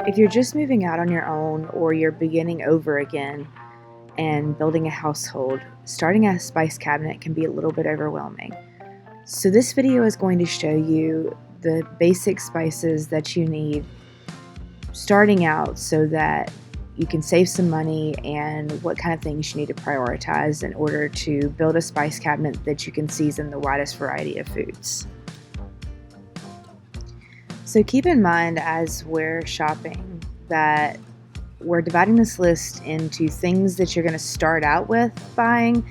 If you're just moving out on your own or you're beginning over again and building a household, starting a spice cabinet can be a little bit overwhelming. So this video is going to show you the basic spices that you need starting out so that you can save some money and what kind of things you need to prioritize in order to build a spice cabinet that you can season the widest variety of foods. So keep in mind as we're shopping that we're dividing this list into things that you're going to start out with buying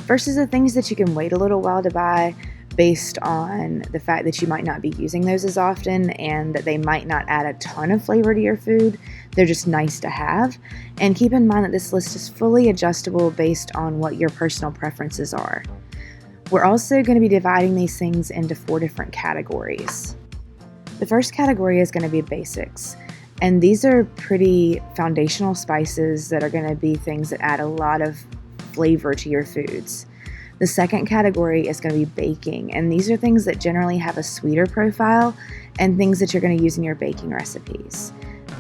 versus the things that you can wait a little while to buy based on the fact that you might not be using those as often and that they might not add a ton of flavor to your food. They're just nice to have. And keep in mind that this list is fully adjustable based on what your personal preferences are. We're also going to be dividing these things into 4 different categories. The first category is going to be basics. And these are pretty foundational spices that are going to be things that add a lot of flavor to your foods. The second category is going to be baking, and these are things that generally have a sweeter profile and things that you're going to use in your baking recipes.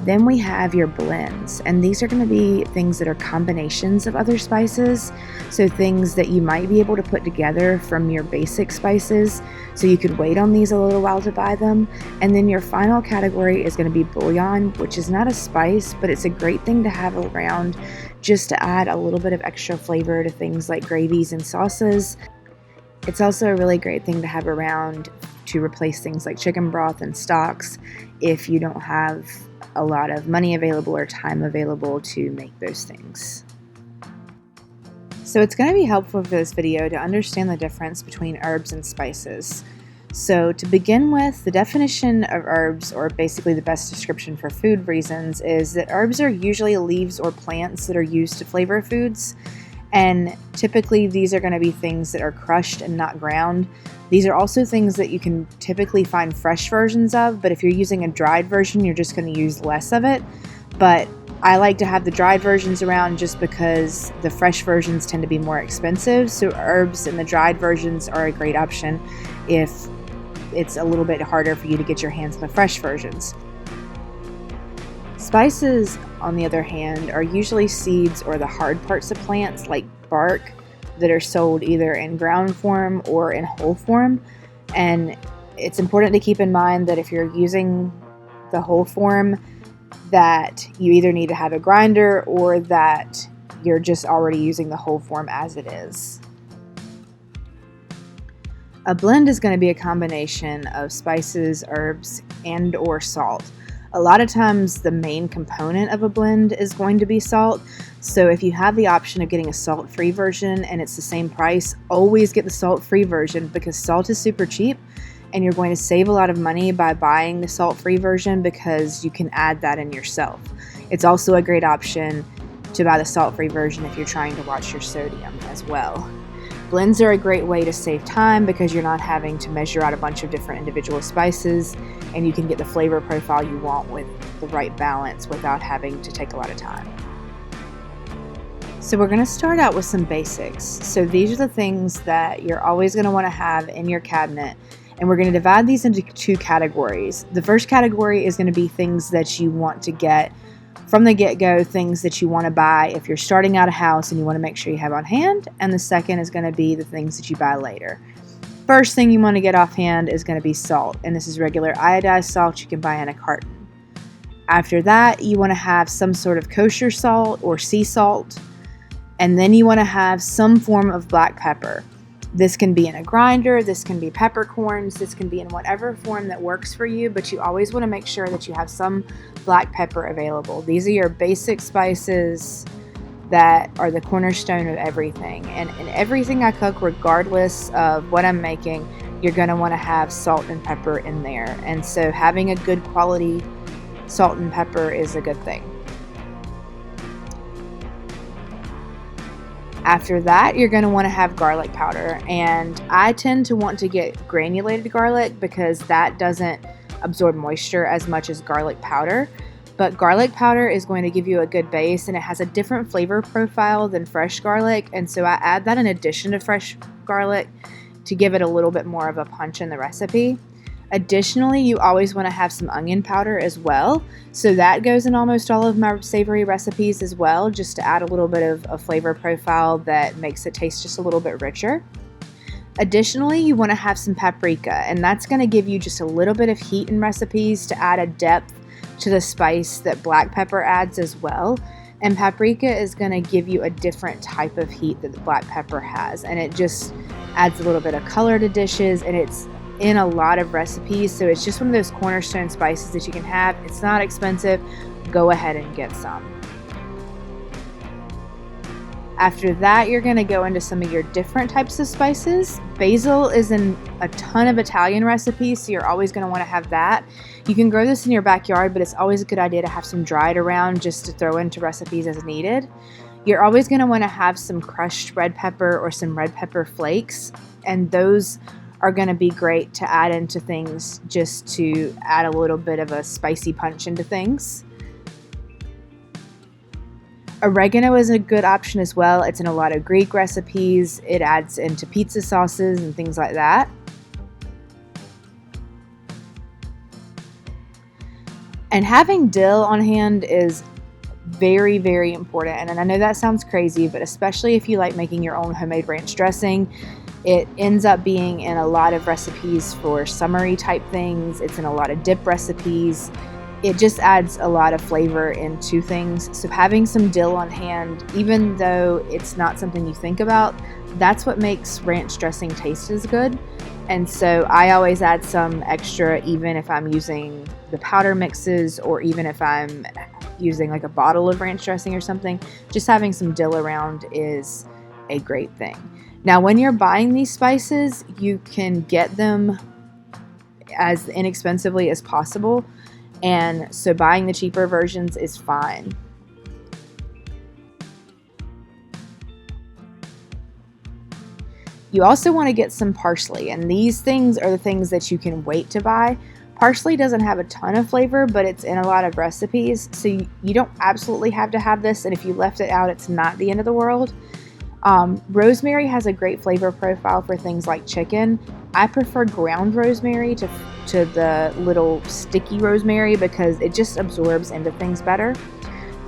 Then we have your blends, and these are going to be things that are combinations of other spices, so things that you might be able to put together from your basic spices, so you could wait on these a little while to buy them. And then your final category is going to be bouillon, which is not a spice, but it's a great thing to have around just to add a little bit of extra flavor to things like gravies and sauces. It's also a really great thing to have around to replace things like chicken broth and stocks if you don't have a lot of money available or time available to make those things. So it's going to be helpful for this video to understand the difference between herbs and spices. So to begin with, the definition of herbs, or basically the best description for food reasons, is that herbs are usually leaves or plants that are used to flavor foods. And typically these are going to be things that are crushed and not ground. These are also things that you can typically find fresh versions of, but if you're using a dried version, you're just going to use less of it. But I like to have the dried versions around just because the fresh versions tend to be more expensive. So herbs and the dried versions are a great option if it's a little bit harder for you to get your hands on the fresh versions. Spices, on the other hand, are usually seeds or the hard parts of plants like bark that are sold either in ground form or in whole form. And it's important to keep in mind that if you're using the whole form, that you either need to have a grinder or that you're just already using the whole form as it is. A blend is going to be a combination of spices, herbs, and or salt. A lot of times the main component of a blend is going to be salt. So if you have the option of getting a salt-free version and it's the same price, always get the salt-free version because salt is super cheap and you're going to save a lot of money by buying the salt-free version because you can add that in yourself. It's also a great option to buy the salt-free version if you're trying to watch your sodium as well. Blends are a great way to save time because you're not having to measure out a bunch of different individual spices, and you can get the flavor profile you want with the right balance without having to take a lot of time. So we're going to start out with some basics. So these are the things that you're always going to want to have in your cabinet, and we're going to divide these into 2 categories. The first category is going to be things that you want to get from the get-go, things that you want to buy if you're starting out a house and you want to make sure you have on hand, and the second is going to be the things that you buy later. First thing you want to get offhand is going to be salt, and this is regular iodized salt you can buy in a carton. After that, you want to have some sort of kosher salt or sea salt, and then you want to have some form of black pepper. This can be in a grinder, this can be peppercorns, this can be in whatever form that works for you, but you always want to make sure that you have some black pepper available. These are your basic spices that are the cornerstone of everything. And in everything I cook, regardless of what I'm making, you're going to want to have salt and pepper in there. And so having a good quality salt and pepper is a good thing. After that, you're going to want to have garlic powder, and I tend to want to get granulated garlic because that doesn't absorb moisture as much as garlic powder. But garlic powder is going to give you a good base, and it has a different flavor profile than fresh garlic, and so I add that in addition to fresh garlic to give it a little bit more of a punch in the recipe. Additionally, you always want to have some onion powder as well. So that goes in almost all of my savory recipes as well, just to add a little bit of a flavor profile that makes it taste just a little bit richer. Additionally, you want to have some paprika, and that's going to give you just a little bit of heat in recipes to add a depth to the spice that black pepper adds as well. And paprika is going to give you a different type of heat that the black pepper has, and it just adds a little bit of color to dishes, and it's in a lot of recipes, so it's just one of those cornerstone spices that you can have. It's not expensive. Go ahead and get some. After that, you're going to go into some of your different types of spices. Basil is in a ton of Italian recipes, so you're always going to want to have that. You can grow this in your backyard, but it's always a good idea to have some dried around just to throw into recipes as needed. You're always going to want to have some crushed red pepper or some red pepper flakes, and those are going to be great to add into things just to add a little bit of a spicy punch into things. Oregano is a good option as well. It's in a lot of Greek recipes. It adds into pizza sauces and things like that. And having dill on hand is very, very important. And I know that sounds crazy, but especially if you like making your own homemade ranch dressing, it ends up being in a lot of recipes for summery type things. It's in a lot of dip recipes. It just adds a lot of flavor into things. So having some dill on hand, even though it's not something you think about, that's what makes ranch dressing taste as good. And so I always add some extra, even if I'm using the powder mixes or even if I'm using like a bottle of ranch dressing or something. Just having some dill around is a great thing. Now, when you're buying these spices, you can get them as inexpensively as possible. And so buying the cheaper versions is fine. You also want to get some parsley, and these things are the things that you can wait to buy. Parsley doesn't have a ton of flavor, but it's in a lot of recipes, so you don't absolutely have to have this, and if you left it out, it's not the end of the world. Rosemary has a great flavor profile for things like chicken. I prefer ground rosemary to the little sticky rosemary because it just absorbs into things better.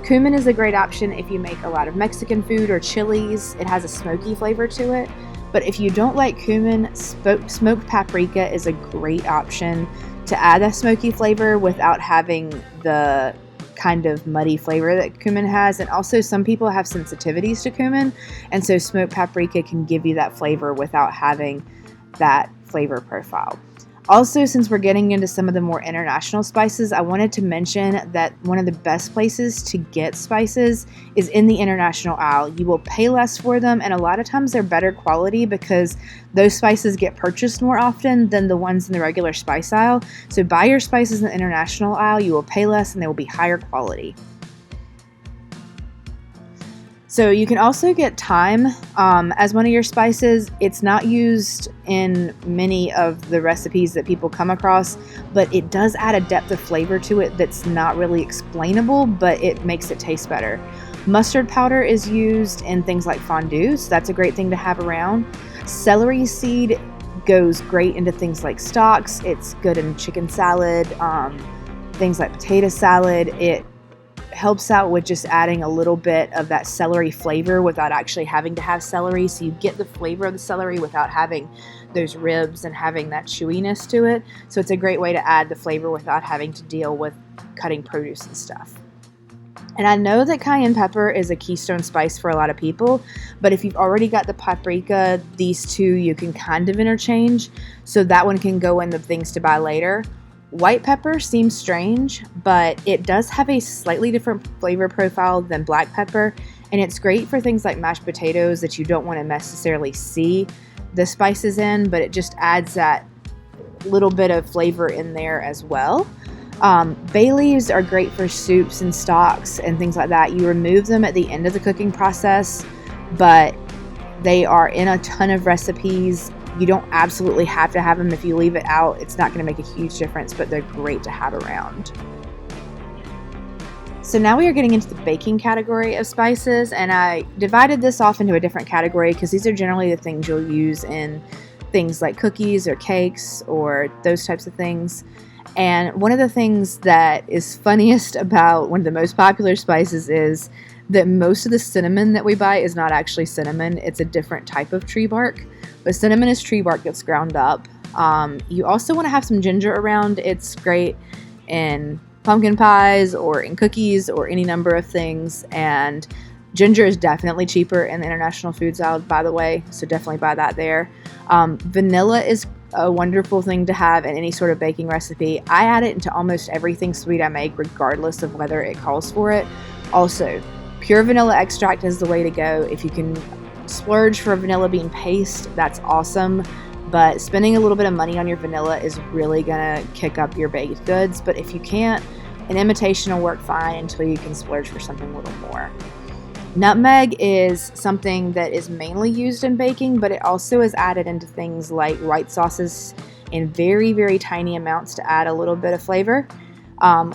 Cumin is a great option if you make a lot of Mexican food or chilies. It has a smoky flavor to it. But if you don't like cumin, smoked paprika is a great option to add a smoky flavor without having the kind of muddy flavor that cumin has. And also some people have sensitivities to cumin, and so smoked paprika can give you that flavor without having that flavor profile. Also, since we're getting into some of the more international spices, I wanted to mention that one of the best places to get spices is in the international aisle. You will pay less for them, and a lot of times they're better quality because those spices get purchased more often than the ones in the regular spice aisle. So buy your spices in the international aisle, you will pay less and they will be higher quality. So you can also get thyme as one of your spices. It's not used in many of the recipes that people come across, but it does add a depth of flavor to it that's not really explainable, but it makes it taste better. Mustard powder is used in things like fondue, so that's a great thing to have around. Celery seed goes great into things like stocks. It's good in chicken salad, things like potato salad. It helps out with just adding a little bit of that celery flavor without actually having to have celery, so you get the flavor of the celery without having those ribs and having that chewiness to it. So it's a great way to add the flavor without having to deal with cutting produce and stuff. And I know that cayenne pepper is a keystone spice for a lot of people, but if you've already got the paprika, these two you can kind of interchange, so that one can go in the things to buy later. White pepper seems strange, but it does have a slightly different flavor profile than black pepper, and it's great for things like mashed potatoes that you don't want to necessarily see the spices in, but it just adds that little bit of flavor in there as well. Bay leaves are great for soups and stocks and things like that. You remove them at the end of the cooking process, but they are in a ton of recipes. You don't absolutely have to have them. If you leave it out, it's not going to make a huge difference, but they're great to have around. So now we are getting into the baking category of spices, and I divided this off into a different category because these are generally the things you'll use in things like cookies or cakes or those types of things. And one of the things that is funniest about one of the most popular spices is that most of the cinnamon that we buy is not actually cinnamon. It's a different type of tree bark. But cinnamon is tree bark that's ground up. You also want to have some ginger around. It's great in pumpkin pies or in cookies or any number of things. And ginger is definitely cheaper in the International Food Salad, by the way, so definitely buy that there. Vanilla is a wonderful thing to have in any sort of baking recipe. I add it into almost everything sweet I make, regardless of whether it calls for it. Also, pure vanilla extract is the way to go. If you can splurge for a vanilla bean paste, that's awesome. But spending a little bit of money on your vanilla is really gonna kick up your baked goods. But if you can't, an imitation will work fine until you can splurge for something a little more. Nutmeg is something that is mainly used in baking, but it also is added into things like white sauces in very, very tiny amounts to add a little bit of flavor.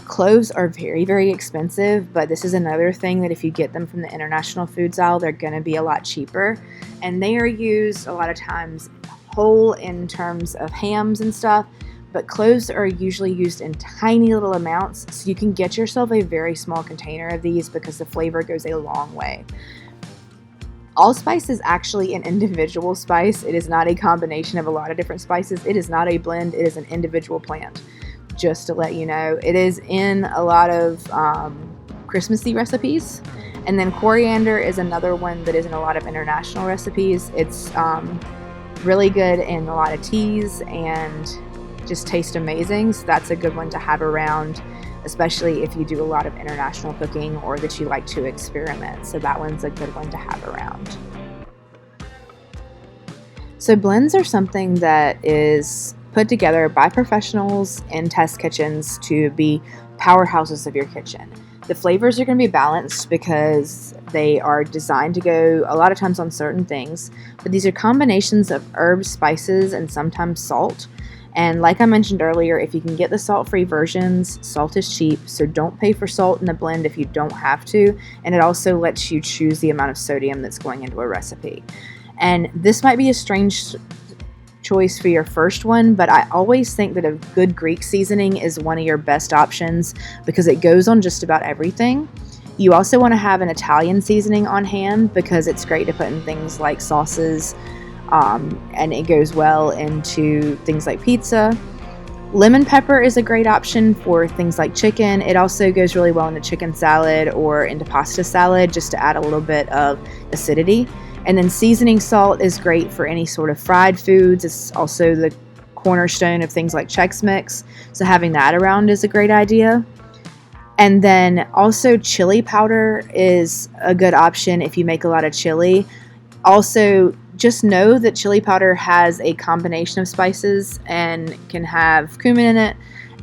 Cloves are very, very expensive, but this is another thing that if you get them from the International Food Salad, they're going to be a lot cheaper. And they are used a lot of times whole in terms of hams and stuff, but cloves are usually used in tiny little amounts, so you can get yourself a very small container of these because the flavor goes a long way. Allspice is actually an individual spice. It is not a combination of a lot of different spices. It is not a blend. It is an individual plant, just to let you know. It is in a lot of Christmassy recipes. And then coriander is another one that is in a lot of international recipes. It's really good in a lot of teas and just tastes amazing. So that's a good one to have around, especially if you do a lot of international cooking or that you like to experiment. So that one's a good one to have around. So blends are something that is put together by professionals in test kitchens to be powerhouses of your kitchen. The flavors are going to be balanced because they are designed to go a lot of times on certain things, but these are combinations of herbs, spices, and sometimes salt. And like I mentioned earlier, if you can get the salt-free versions, salt is cheap, so don't pay for salt in a blend if you don't have to, and it also lets you choose the amount of sodium that's going into a recipe. And this might be a strange choice for your first one, but I always think that a good Greek seasoning is one of your best options because it goes on just about everything. You also want to have an Italian seasoning on hand because it's great to put in things like sauces, and it goes well into things like pizza. Lemon pepper is a great option for things like chicken. It also goes really well into chicken salad or into pasta salad just to add a little bit of acidity. And then seasoning salt is great for any sort of fried foods. It's also the cornerstone of things like Chex Mix, so having that around is a great idea. And then also chili powder is a good option if you make a lot of chili. Also, just know that chili powder has a combination of spices and can have cumin in it.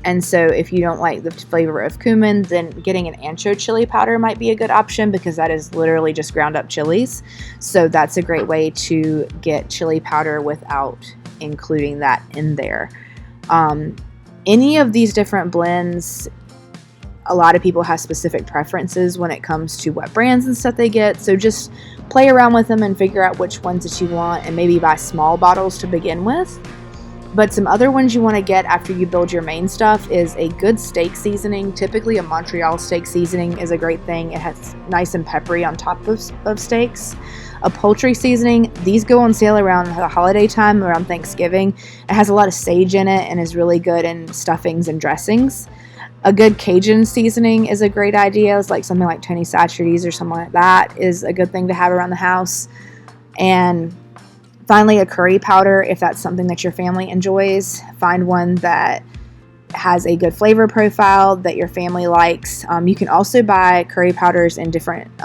And so if you don't like the flavor of cumin, then getting an ancho chili powder might be a good option because that is literally just ground up chilies. So that's a great way to get chili powder without including that in there. Any of these different blends, a lot of people have specific preferences when it comes to what brands and stuff they get. So just play around with them and figure out which ones that you want and maybe buy small bottles to begin with. But some other ones you want to get after you build your main stuff is a good steak seasoning. Typically a Montreal steak seasoning is a great thing. It has nice and peppery on top of steaks. A poultry seasoning, these go on sale around the holiday time, around Thanksgiving. It has a lot of sage in it and is really good in stuffings and dressings. A good Cajun seasoning is a great idea. It's like something like Tony Chachere's or something like that is a good thing to have around the house. And finally, a curry powder, if that's something that your family enjoys. Find one that has a good flavor profile that your family likes. You can also buy curry powders in different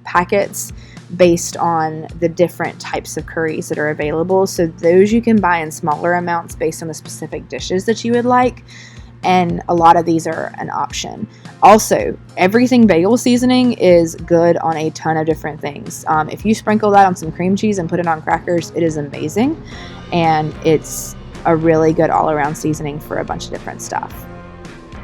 packets based on the different types of curries that are available. So those you can buy in smaller amounts based on the specific dishes that you would like. And a lot of these are an option. Also, everything bagel seasoning is good on a ton of different things. If you sprinkle that on some cream cheese and put it on crackers, it is amazing. And it's a really good all-around seasoning for a bunch of different stuff.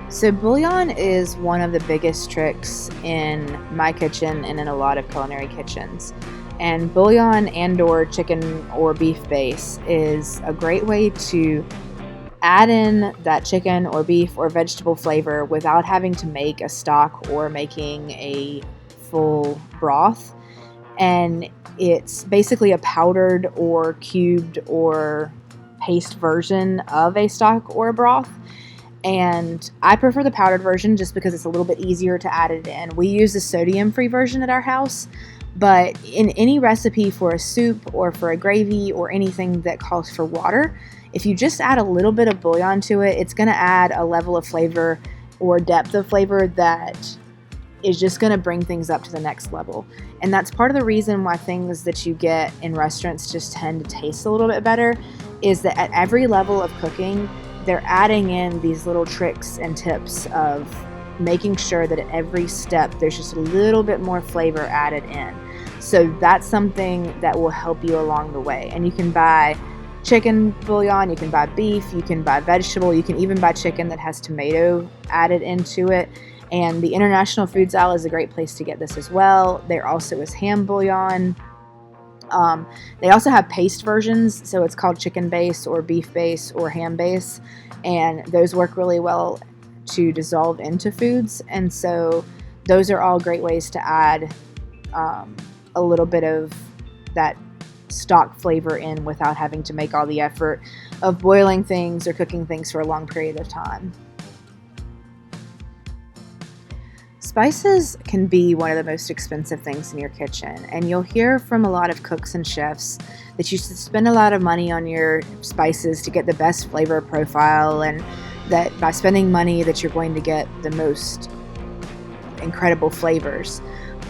So bouillon is one of the biggest tricks in my kitchen and in a lot of culinary kitchens. And bouillon and or chicken or beef base is a great way to add in that chicken or beef or vegetable flavor without having to make a stock or making a full broth. And it's basically a powdered or cubed or paste version of a stock or a broth. And I prefer the powdered version just because it's a little bit easier to add it in. We use the sodium-free version at our house, but in any recipe for a soup or for a gravy or anything that calls for water, if you just add a little bit of bouillon to it, it's going to add a level of flavor or depth of flavor that is just going to bring things up to the next level. And that's part of the reason why things that you get in restaurants just tend to taste a little bit better, is that at every level of cooking, they're adding in these little tricks and tips of making sure that at every step there's just a little bit more flavor added in. So that's something that will help you along the way. And you can buy chicken bouillon, you can buy beef, you can buy vegetable, you can even buy chicken that has tomato added into it. And the International Foods Aisle is a great place to get this as well. There also is ham bouillon. They also have paste versions, so it's called chicken base or beef base or ham base, and those work really well to dissolve into foods. And so those are all great ways to add a little bit of that stock flavor in without having to make all the effort of boiling things or cooking things for a long period of time. Spices can be one of the most expensive things in your kitchen, and you'll hear from a lot of cooks and chefs that you should spend a lot of money on your spices to get the best flavor profile, and that by spending money that you're going to get the most incredible flavors.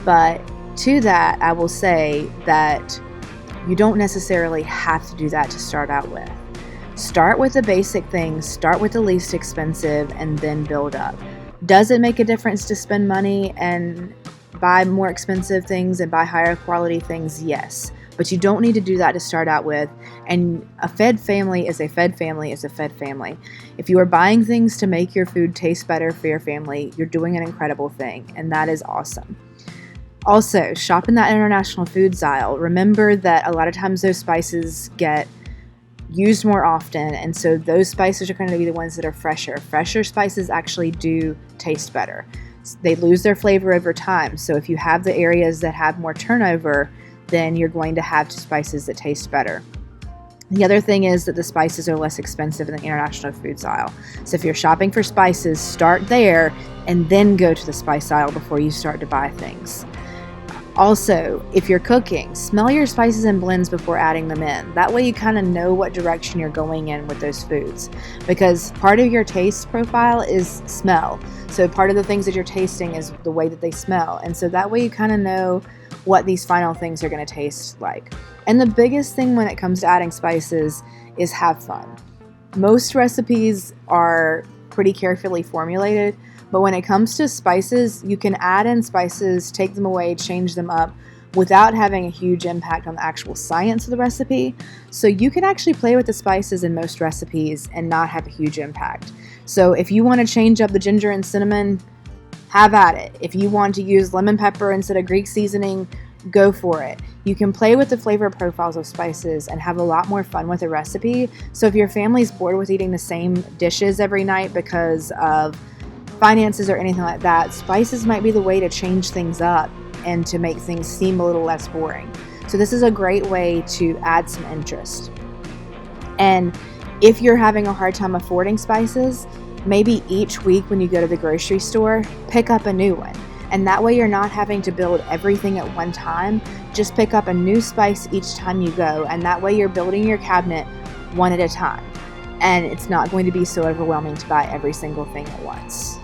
But to that, I will say that you don't necessarily have to do that to start out with. Start with the basic things, start with the least expensive, and then build up. Does it make a difference to spend money and buy more expensive things and buy higher quality things? Yes. But you don't need to do that to start out with. And a fed family is a fed family is a fed family. If you are buying things to make your food taste better for your family, you're doing an incredible thing, and that is awesome. Also, shop in that International Foods aisle. Remember that a lot of times those spices get used more often, and so those spices are going to be the ones that are fresher. Fresher spices actually do taste better. They lose their flavor over time, so if you have the areas that have more turnover, then you're going to have spices that taste better. The other thing is that the spices are less expensive in the International Foods aisle. So if you're shopping for spices, start there and then go to the spice aisle before you start to buy things. Also, if you're cooking, smell your spices and blends before adding them in. That way you kind of know what direction you're going in with those foods, because part of your taste profile is smell. So part of the things that you're tasting is the way that they smell. And so that way you kind of know what these final things are going to taste like. And the biggest thing when it comes to adding spices is have fun. Most recipes are pretty carefully formulated, but when it comes to spices, you can add in spices, take them away, change them up without having a huge impact on the actual science of the recipe. So you can actually play with the spices in most recipes and not have a huge impact. So if you want to change up the ginger and cinnamon, have at it. If you want to use lemon pepper instead of Greek seasoning, go for it. You can play with the flavor profiles of spices and have a lot more fun with a recipe. So if your family's bored with eating the same dishes every night because of finances or anything like that, spices might be the way to change things up and to make things seem a little less boring. So this is a great way to add some interest. And if you're having a hard time affording spices, maybe each week when you go to the grocery store, pick up a new one. And that way you're not having to build everything at one time. Just pick up a new spice each time you go, and that way you're building your cabinet one at a time. And it's not going to be so overwhelming to buy every single thing at once.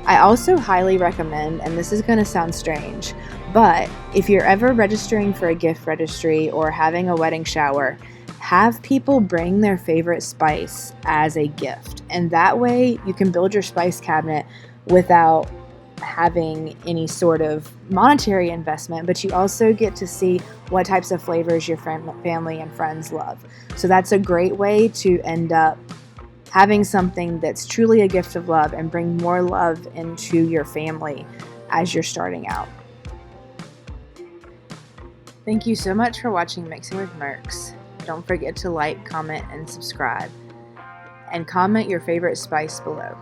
I also highly recommend, and this is going to sound strange, but if you're ever registering for a gift registry or having a wedding shower, have people bring their favorite spice as a gift. And that way you can build your spice cabinet without having any sort of monetary investment, but you also get to see what types of flavors your family and friends love. So that's a great way to end up having something that's truly a gift of love and bring more love into your family as you're starting out. Thank you so much for watching Mixing with Mercs. Don't forget to like, comment, and subscribe. And comment your favorite spice below.